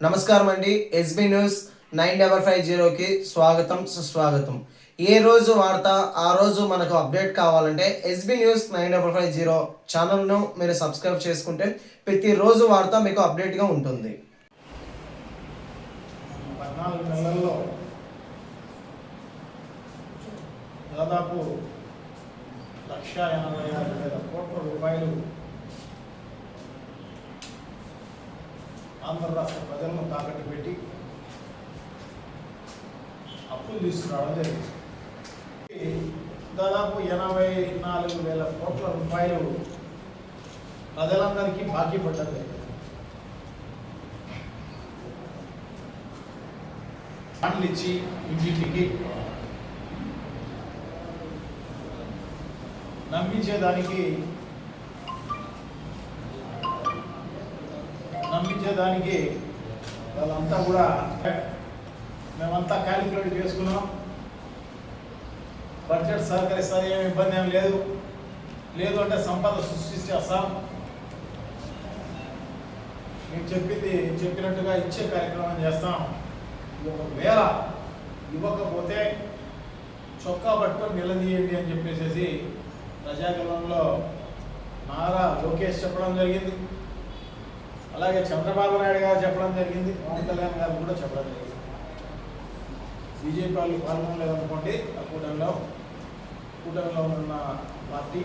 నమస్కారం అండి. SB news 9550కి స్వాగతం సుస్వాగతం. ఏ రోజు వార్త ఆ రోజు మనకు అప్డేట్ కావాలంటే ఎస్బీ న్యూస్ 9550 ఛానల్ను మీరు సబ్స్క్రైబ్ చేసుకుంటే ప్రతిరోజు వార్త మీకు అప్డేట్గా ఉంటుంది. 14 నెలల్లో దాదాపు 1,86,000 కోట్ల రూపాయలు ఆంధ్ర రాష్ట్ర ప్రజలను తాకట్టు పెట్టి అప్పులు తీసుకురావడం జరిగింది. దాదాపు 84,000 కోట్ల రూపాయలు ప్రజలందరికీ బాకీ పడ్డది. బాండ్లు ఇచ్చి ఇంటింటికి నమ్మించేదానికి వాళ్ళంతా కూడా మేమంతా క్యాలిక్యులేట్ చేసుకున్నాం. బడ్జెట్ సహకరిస్తుంది, ఏమి ఇబ్బంది ఏం లేదు అంటే సంపద సృష్టిస్తాం. మేము చెప్పినట్టుగా ఇచ్చే కార్యక్రమం చేస్తాం. ఒకవేళ ఇవ్వకపోతే చొక్కా పట్టుకొని నిలదీయండి అని చెప్పేసి ప్రజాగలంలో నారా లోకేష్ చెప్పడం జరిగింది. అలాగే చంద్రబాబు నాయుడు గారు చెప్పడం జరిగింది. పవన్ కళ్యాణ్ గారు కూడా చెప్పడం జరిగింది. బీజేపీ వాళ్ళు పాల్గొనలేదనుకోండి. ఆ కూటమిలో ఉన్న పార్టీ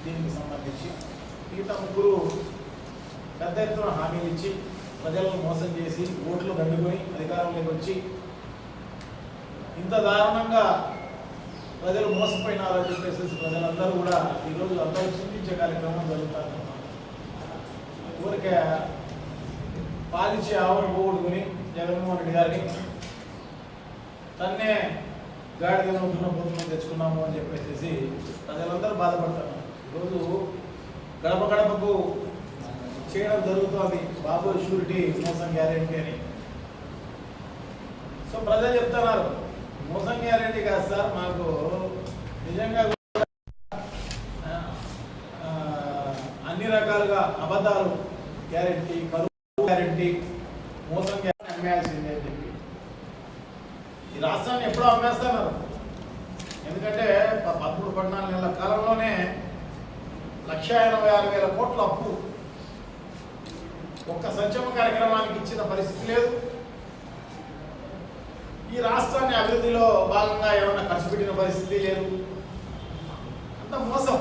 దీనికి సంబంధించి మిగతా ముగ్గురు పెద్ద ఎత్తున హామీలు ఇచ్చి ప్రజలను మోసం చేసి ఓట్లు దండుకొని అధికారంలోకి వచ్చి ఇంత దారుణంగా ప్రజలు మోసపోయినారని చెప్పేసి ప్రజలందరూ కూడా ఈరోజు అందరూ చింతించే కార్యక్రమం జరుగుతుంది. ఊరికే పాలించి ఆవును పోగొట్టుకుని జగన్మోహన్ రెడ్డి గారిని తన్నే గాడిద దున్నపోతులను తెచ్చుకున్నాము అని చెప్పేసి ప్రజలందరూ బాధపడతారు. ఈరోజు గడప గడపకు చేయడం జరుగుతోంది బాబు షూరిటీ మోసం గ్యారెంటీ అని. సో ప్రజలు చెప్తున్నారు మోసం గ్యారెంటీ కాదు సార్, మాకు నిజంగా అన్ని రకాలుగా అబద్ధాలు గ్యారెంటీ, కరువు గ్యారెంటీ, మోసం గ్యారెంటీ అమ్మేయాల్సిందే అని చెప్పి ఈ రాష్ట్రాన్ని ఎప్పుడో అమ్మేస్తున్నారు. ఎందుకంటే 13-14 నెలల కాలంలోనే 1,86,000 కోట్ల అప్పు ఒక్క సంక్షేమ కార్యక్రమానికి ఇచ్చిన పరిస్థితి లేదు. ఈ రాష్ట్రాన్ని అభివృద్ధిలో భాగంగా ఏమైనా ఖర్చు పెట్టిన పరిస్థితి లేదు. అంత మోసం,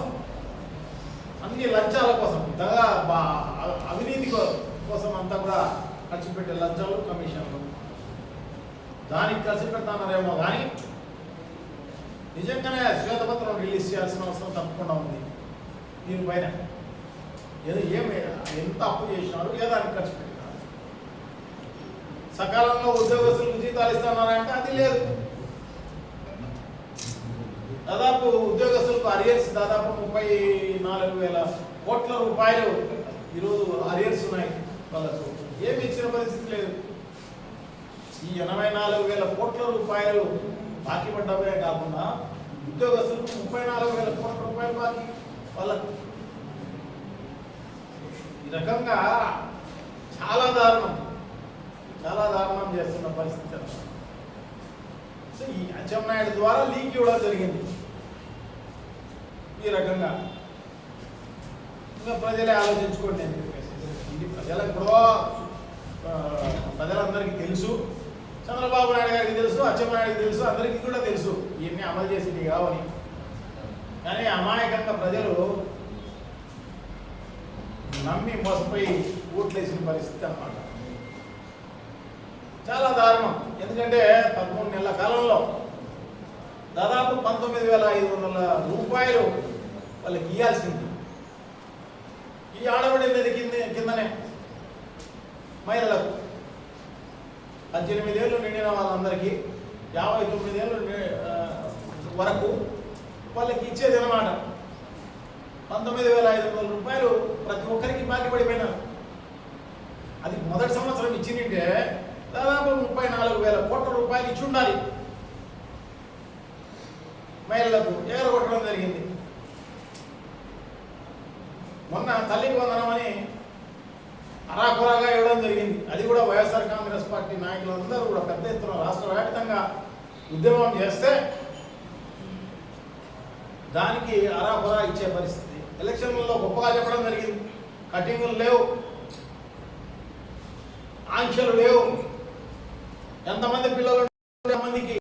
అన్ని లంచాల కోసం, అవినీతి కోసం అంతా కూడా ఖర్చు పెట్టే లంచాలు, కమిషన్లు, దానికి ఖర్చు పెడతామరేమో కానీ నిజంగానే శ్వేతపత్రం రిలీజ్ చేయాల్సిన అవసరం తప్పకుండా ఉంది. దీనిపైన ఎంత అప్పు చేసినారు, ఏదానికి ఖర్చు పెట్టినారు, సకాలంలో ఉద్యోగస్తులకు జీతాలు ఇస్తున్నారంటే అది లేదు. దాదాపు ఉద్యోగస్తులకు అరియర్స్ దాదాపు 34,000 కోట్ల రూపాయలు ఈరోజు అరియర్స్ ఉన్నాయి. వాళ్ళకు ఏమి ఇచ్చిన పరిస్థితి లేదు. ఈ 84,000 కోట్ల రూపాయలు బాకీ పడ్డమే కాకుండా ఉద్యోగస్తులకు 34,000 కోట్ల రూపాయలు బాకీ వాళ్ళకు. ఈ రకంగా చాలా దారుణం చేస్తున్న పరిస్థితి. సో ఈ అచ్చెన్నాయుడు ద్వారా లీక్ ఇవ్వడం జరిగింది. ఈ రకంగా ఇంకా ప్రజలే ఆలోచించుకోండి అని చెప్పేసి ఇది ప్రజలందరికీ తెలుసు, చంద్రబాబు నాయుడు గారికి తెలుసు, అచ్చెన్నాయుడికి తెలుసు, అందరికీ కూడా తెలుసు ఇవన్నీ అమలు చేసింది కావని. కానీ అమాయకంగా ప్రజలు నమ్మి మోసపోయి ఓట్లేసిన పరిస్థితి అన్నమాట. చాలా దారుణం. ఎందుకంటే 13 నెలల కాలంలో దాదాపు 19,500 రూపాయలు వాళ్ళకి ఇవ్వాల్సింది. ఈ ఆడబడి నిధి కిందనే మహిళలకు 18 ఏళ్ళు నిండిన వాళ్ళందరికీ 59 ఏళ్ళు వరకు వాళ్ళకి ఇచ్చేది అన్నమాట. 19,500 రూపాయలు ప్రతి ఒక్కరికి బాకీ పడిపోయినారు. అది మొదటి సంవత్సరం ఇచ్చినంటే దాదాపు 34,000 కోట్ల రూపాయలు ఇచ్చి ఉండాలి. మహిళలకు ఎగరగొట్టడం జరిగింది. మొన్న తల్లికి వందనం అని అరాకొరాగా ఇవ్వడం జరిగింది. అది కూడా వైఎస్ఆర్ కాంగ్రెస్ పార్టీ నాయకులందరూ కూడా పెద్ద ఎత్తున రాష్ట్ర వ్యాప్తంగా ఉద్యమం చేస్తే దానికి అరాకొరా ఇచ్చే పరిస్థితి. ఎలక్షన్లలో గొప్పగా చెప్పడం జరిగింది. కటింగులు లేవు, ఆంక్షలు లేవు, ఎంతమంది పిల్లలు మందికి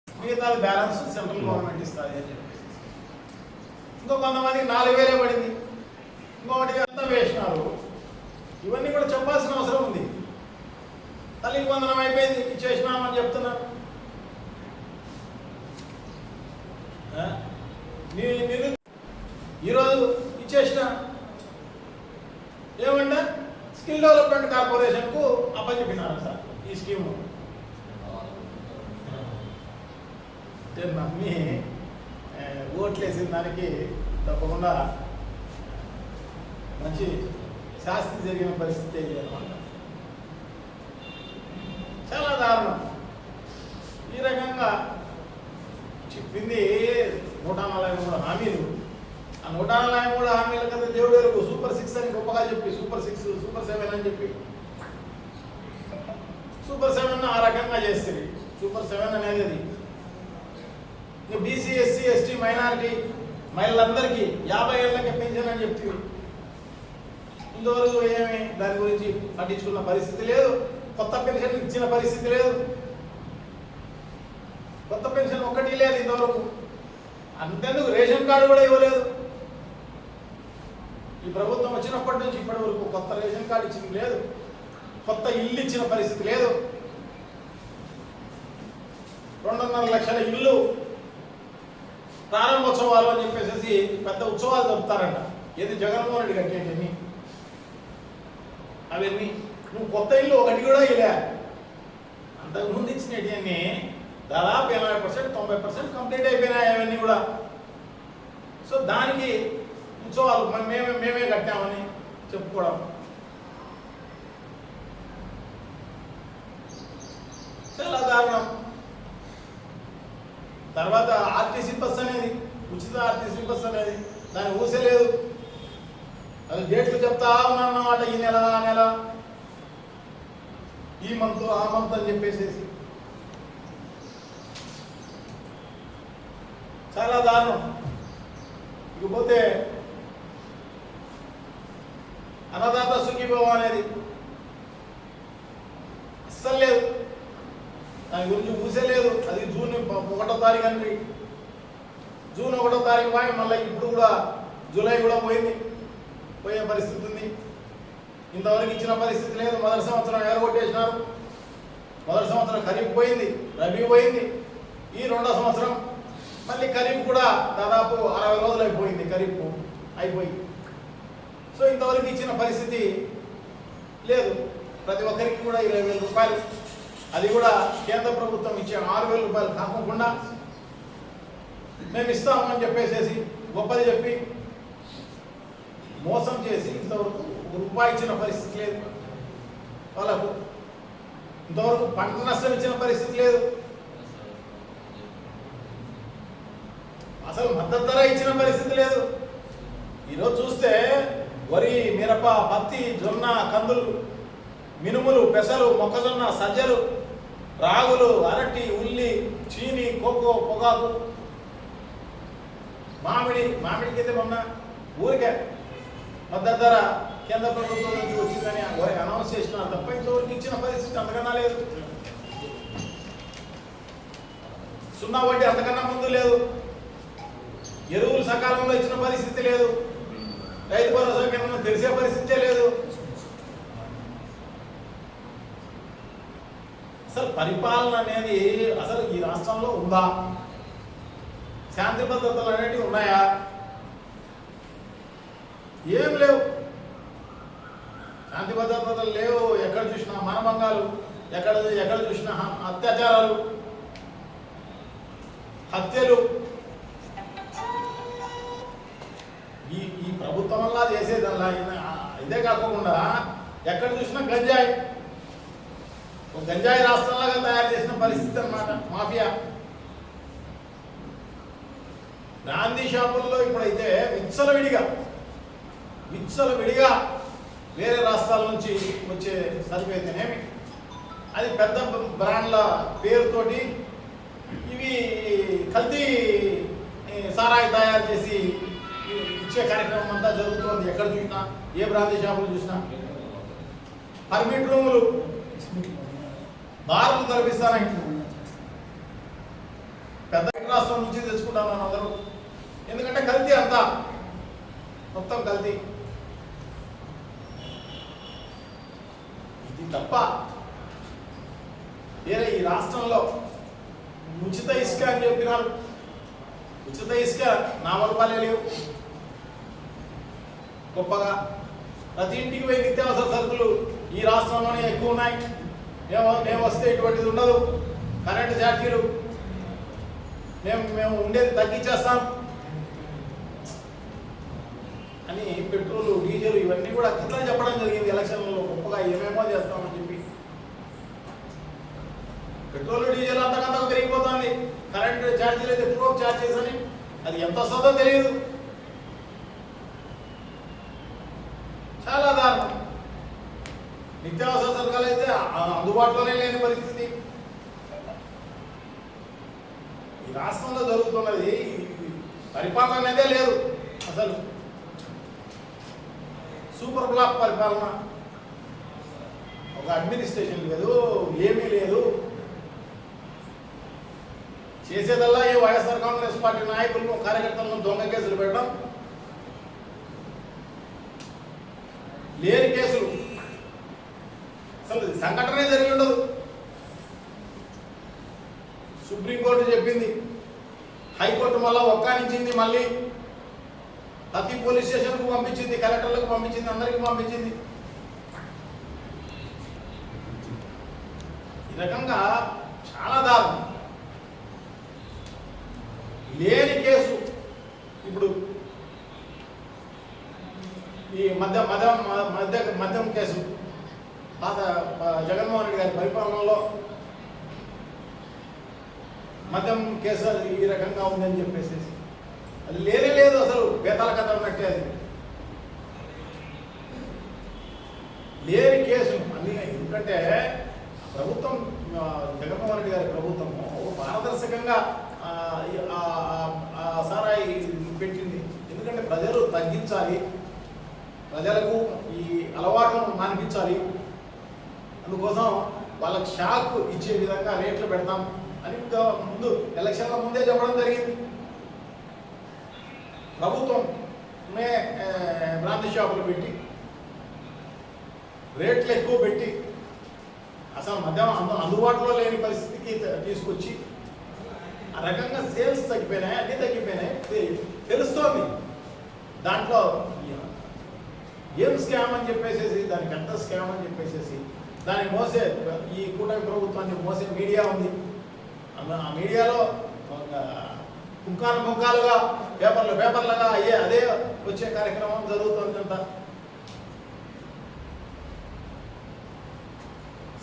మిగతాది బ్యాలెన్స్ సెంట్రల్ గవర్నమెంట్ ఇస్తుంది అని చెప్పి. ఇంకో కొంతమందికి 4,000 పడింది, ఇంకొకటికి అంతా వేసినారు. ఇవన్నీ కూడా చెప్పాల్సిన అవసరం ఉంది. తల్లికి వందనం అయిపోయింది, ఇచ్చేసినామని చెప్తున్నారు. ఈరోజు ఇచ్చేసిన ఏమంటే స్కిల్ డెవలప్మెంట్ కార్పొరేషన్కు అప్పచెప్పినారు సార్ ఈ స్కీము. నమ్మి ఓట్లేసిన దానికి తప్పకుండా మంచి శాస్తి జరిగిన పరిస్థితి ఇది అనమాట. చాలా దారుణం. ఈ రకంగా చెప్పింది 143 హామీలు. ఆ 143 హామీల కదా దేవుడు ఎరుగు. సూపర్ 6 అని గొప్పగా చెప్పి సూపర్ 6, సూపర్ 7 అని చెప్పి సూపర్ 7 ఆ రకంగా చేస్తుంది. సూపర్ 7 అనేది అది బీసీ, ఎస్సీ, ఎస్టీ, మైనారిటీ మహిళలందరికీ 50 ఏళ్ళకి పెన్షన్ అని చెప్తుంది. ఇంతవరకు ఏమి దాని గురించి పట్టించుకున్న పరిస్థితి లేదు. కొత్త పెన్షన్ ఇచ్చిన పరిస్థితి లేదు. కొత్త పెన్షన్ ఒక్కటి లేదు ఇంతవరకు. అంతేందుకు రేషన్ కార్డు కూడా ఇవ్వలేదు. ఈ ప్రభుత్వం వచ్చినప్పటి నుంచి ఇప్పటి వరకు కొత్త రేషన్ కార్డు ఇచ్చింది లేదు. కొత్త ఇల్లు ఇచ్చిన పరిస్థితి లేదు. 2.5 లక్షల ఇల్లు ప్రారంభోత్సవాలు అని చెప్పేసి పెద్ద ఉత్సవాలు జరుపుతారంట. ఏది జగన్మోహన్ రెడ్డి కట్టేటి అవన్నీ నువ్వు కొత్త ఇల్లు ఒకటి కూడా ఇలా అంతకుముందు ఇచ్చినవి అన్నీ దాదాపు 80%, 90% కంప్లీట్ అయిపోయినాయి అవన్నీ కూడా. సో దానికి ఉత్సవాలు మేమే కట్టామని చెప్పుకోవడం చాలా దారుణం. తర్వాత ఆర్టీసీ బస్ అనేది, ఉచిత ఆర్టీసీ బస్ అనేది దాన్ని ఊసేలేదు. అది డేట్లు చెప్తా ఉన్నారన్నమాట. ఈ నెల, ఆ నెల, ఈ మంత్, ఆ మంత్ అని చెప్పేసి చాలా దారుణం. ఇకపోతే అన్నదాత సుఖీభవ అనేది అస్సలు లేదు. దాని గురించి ఊసేలేదు. అది జూన్ 1వ తారీఖు అండి. జూన్ 1వ తారీఖు పోయి మళ్ళీ ఇప్పుడు కూడా జూలై కూడా పోయే పరిస్థితి ఉంది. ఇంతవరకు ఇచ్చిన పరిస్థితి లేదు. మొదటి సంవత్సరం ఎగరగొట్టేసినారు. మొదటి సంవత్సరం ఖరీఫ్ పోయింది, రబీ పోయింది. ఈ 2వ సంవత్సరం మళ్ళీ ఖరీఫ్ కూడా దాదాపు 60 రోజులు అయిపోయింది. ఖరీఫ్ అయిపోయి సో ఇంతవరకు ఇచ్చిన పరిస్థితి లేదు. ప్రతి ఒక్కరికి కూడా 20,000 రూపాయలు, అది కూడా కేంద్ర ప్రభుత్వం ఇచ్చే 6,000 రూపాయలు కాకుండా మేము ఇస్తామని చెప్పేసి గొప్పది చెప్పి మోసం చేసి ఇంతవరకు రూపాయి ఇచ్చిన పరిస్థితి లేదు. వాళ్ళకు ఇంతవరకు పంట నష్టం ఇచ్చిన పరిస్థితి లేదు. అసలు మద్దతు ధర ఇచ్చిన పరిస్థితి లేదు. ఈరోజు చూస్తే వరి, మిరప, పత్తి, జొన్న, కందులు, మినుములు, పెసలు, మొక్కజొన్న, సజ్జలు, రాగులు, అరటి, ఉల్లి, చీని, కోకో, పొగాకు, మామిడికైతే మొన్న ఊరికే మద్దతు ధర కేంద్ర ప్రభుత్వం నుంచి వచ్చిందని అనౌన్స్ చేసినారు తప్ప ఇంతవరకు ఇచ్చిన పరిస్థితి అంతకన్నా లేదు. 0 వడ్డీ అంతకన్నా ముందు లేదు. ఎరువులు సకాలంలో ఇచ్చిన పరిస్థితి లేదు. రైతు భరోసా కేంద్రం తెలిసే పరిస్థితే లేదు. అసలు పరిపాలన అనేది అసలు ఈ రాష్ట్రంలో ఉందా? శాంతి భద్రతలు అనేటివి ఉన్నాయా? ఏం లేవు. శాంతి భద్రతలు లేవు. ఎక్కడ చూసినా మానభంగాలు, ఎక్కడ చూసినా అత్యాచారాలు, హత్యలు. ప్రభుత్వం వల్ల చేసేదల్లా ఇదే కాకుండా ఎక్కడ చూసినా గంజాయి, ఒక గంజాయి రాష్ట్రంలాగా తయారు చేసిన పరిస్థితి అన్నమాట మాఫియా. గాంధీ షాపుల్లో ఇప్పుడైతే విచ్చలవిడిగా వేరే రాష్ట్రాల నుంచి వచ్చే సరుకు అయితేనేమి, అది పెద్ద బ్రాండ్ల పేరుతోటి ఇవి కల్తీ సారాయి తయారు చేసి ఇచ్చే కార్యక్రమం అంతా జరుగుతుంది. ఎక్కడ చూసినా, ఏ బ్రాంతి షాపులు చూసినా పర్మిట్ రూములు, బార్లు కల్పిస్తారని పెద్ద రాష్ట్రం నుంచి తెచ్చుకుంటాను అందరూ. ఎందుకంటే కల్తీ అంతా, మొత్తం కల్తీ. ఇది తప్ప వేరే ఈ రాష్ట్రంలో ఉచిత ఇసుక అని చెప్పినారు. ఉచిత ఇసుక నామరూపాలే లేవు. గొప్పగా ప్రతి ఇంటికి పోయి నిత్యావసర సరుకులు ఈ రాష్ట్రంలోనే ఎక్కువ ఉన్నాయి. మేము వస్తే ఇటువంటిది ఉండదు. కరెంటు ఛార్జీలు మేము ఉండేది తగ్గించేస్తాం అని పెట్రోలు, డీజిల్ ఇవన్నీ కూడా కింద చెప్పడం జరిగింది ఎలక్షన్లలో. గొప్పగా ఏమేమో చేస్తామని చెప్పి పెట్రోల్, డీజిల్ అంతకంతకు పెరిగిపోతుంది. కరెంటు ఛార్జీలు అయితే ఎప్పుడో ఛార్జెస్ అని అది ఎంత వస్తుందో తెలియదు. చాలా దారుణం. నిత్యావసర సరుకులు అయితే అందుబాటులోనే లేని పరిస్థితి ఈ రాష్ట్రంలో జరుగుతున్నది. పరిపాలన అనేదే లేదు అసలు. సూపర్ బ్లాక్ పరిపాలన, ఒక అడ్మినిస్ట్రేషన్ లేదు, ఏమీ లేదు. చేసేదల్లా ఈ వైఎస్ఆర్ కాంగ్రెస్ పార్టీ నాయకులను, కార్యకర్తలను దొంగ కేసులు పెట్టడం, లేని కేసులు. అసలు సంఘటనే జరిగి ఉండదు. సుప్రీంకోర్టు చెప్పింది, హైకోర్టు మళ్ళీ ఒక్కానించింది, మళ్ళీ ప్రతి పోలీస్ స్టేషన్కు పంపించింది, కలెక్టర్లకు పంపించింది, అందరికీ పంపించింది. ఈ రకంగా చాలా దారుణం. లేని కేసు ఇప్పుడు ఈ మద్యం కేసు పాత జగన్మోహన్ రెడ్డి గారి పరిపాలనలో మద్యం కేసు ఈ రకంగా ఉందని చెప్పేసి అది లేనే లేదు. అసలు బేతాల కథ ఉన్నట్టే అది. లేని కేసు అన్ని. ఎందుకంటే ప్రభుత్వం, జగన్మోహన్ రెడ్డి గారి ప్రభుత్వము పారదర్శకంగా సారాయి పెట్టింది. ఎందుకంటే ప్రజలు తగ్గించాలి, ప్రజలకు ఈ అలవాటును మానిపించాలి. అందుకోసం వాళ్ళకి షాక్ ఇచ్చే విధంగా రేట్లు పెడతాం అని ముందు ఎలక్షన్ల ముందే చెప్పడం జరిగింది. ప్రభుత్వమే బ్రాంతి షాపులు పెట్టి రేట్లు ఎక్కువ పెట్టి అసలు మద్యం అందుబాటులో లేని పరిస్థితికి తీసుకొచ్చి ఆ రకంగా సేల్స్ తగ్గిపోయినాయి, అన్నీ తగ్గిపోయినాయి తెలుస్తోంది. దాంట్లో ఏం స్కామ్ అని చెప్పేసి, దానికి ఎంత స్కామ్ అని చెప్పేసి దాన్ని మోసే ఈ కూటమి ప్రభుత్వాన్ని మోసే మీడియా ఉంది. ఆ మీడియాలో పుంకాలుగా పేపర్లుగా అదే వచ్చే కార్యక్రమం జరుగుతుందంట.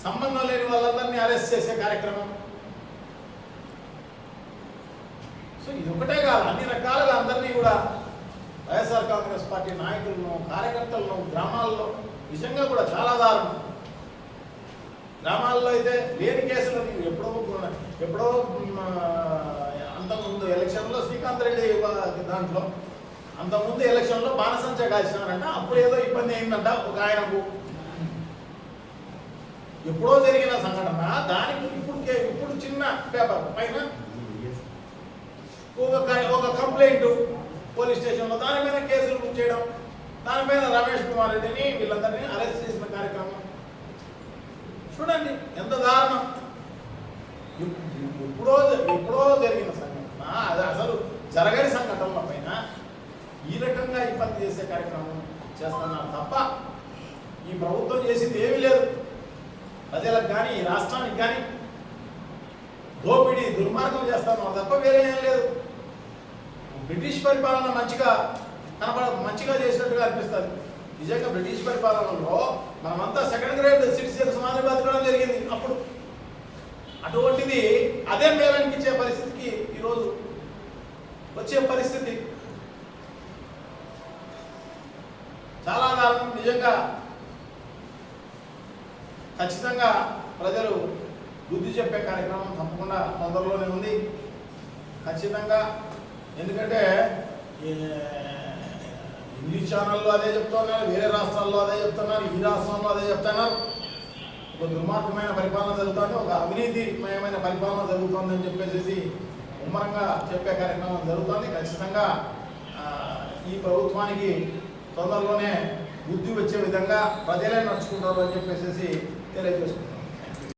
సంబంధం లేని వాళ్ళందరినీ అరెస్ట్ చేసే కార్యక్రమం. సో ఇది ఒకటే కాదు, అన్ని రకాలుగా అందరినీ కూడా వైఎస్ఆర్ కాంగ్రెస్ పార్టీ నాయకులను, కార్యకర్తలను గ్రామాల్లో నిజంగా కూడా చాలా దారుణం. గ్రామాల్లో అయితే లేని కేసులు ఎప్పుడో అంతకుముందు ఎలక్షన్లో శ్రీకాంత్ రెడ్డి దాంట్లో అంతకుముందు ఎలక్షన్లో బాణసంచ కాల్చినారంట. అప్పుడు ఏదో ఇబ్బంది అయిందంట ఒక ఆయనకు. ఎప్పుడో జరిగిన సంఘటన దానికి ఇప్పుడు చిన్న పేపర్ పైన ఒక కంప్లైంట్ పోలీస్ స్టేషన్లో దాని మీద కేసులు బుక్ చేయడం, దాని మీద రమేష్ కుమార్ రెడ్డిని వీళ్ళందరినీ అరెస్ట్ చేసిన కార్యక్రమం చూడండి ఎంత దారుణం. ఎప్పుడో జరిగిన సంఘటన, అది అసలు జరగని సంఘటనల పైన ఈ రకంగా ఇబ్బంది చేసే కార్యక్రమం చేస్తున్నారు తప్ప ఈ ప్రభుత్వం చేసింది ఏమీ లేదు. ప్రజలకు కానీ ఈ రాష్ట్రానికి కానీ దోపిడీ, దుర్మార్గం చేస్తాను తప్ప వేరే ఏం లేదు. బ్రిటిష్ పరిపాలన మంచిగా మంచిగా చేసినట్టుగా అనిపిస్తుంది. నిజంగా బ్రిటిష్ పరిపాలనలో మనమంతా సెకండ్ గ్రేడ్ సిటిజన్స్ మాదిరి బతకడం జరిగింది అప్పుడు. అటువంటిది అదే మేలనిపించే పరిస్థితికి ఈరోజు వచ్చే పరిస్థితి చాలా దారుణం. నిజంగా ఖచ్చితంగా ప్రజలు బుద్ధి చెప్పే కార్యక్రమం తప్పకుండా తొందరలోనే ఉంది ఖచ్చితంగా. ఎందుకంటే ఇంగ్లీష్ ఛానల్లో అదే చెప్తున్నారు, వేరే రాష్ట్రాల్లో అదే చెప్తున్నారు, ఈ రాష్ట్రంలో అదే చెప్తున్నారు. ఒక దుర్మార్గమైన పరిపాలన జరుగుతుంది, ఒక అవినీతిమయమైన పరిపాలన జరుగుతుందని చెప్పేసి ముమ్మరంగా చెప్పే కార్యక్రమం జరుగుతుంది. ఖచ్చితంగా ఈ ప్రభుత్వానికి తొందరలోనే బుద్ధి వచ్చే విధంగా ప్రజలే నడుచుకుంటారు అని చెప్పేసి తెలియజేసుకుంటారు.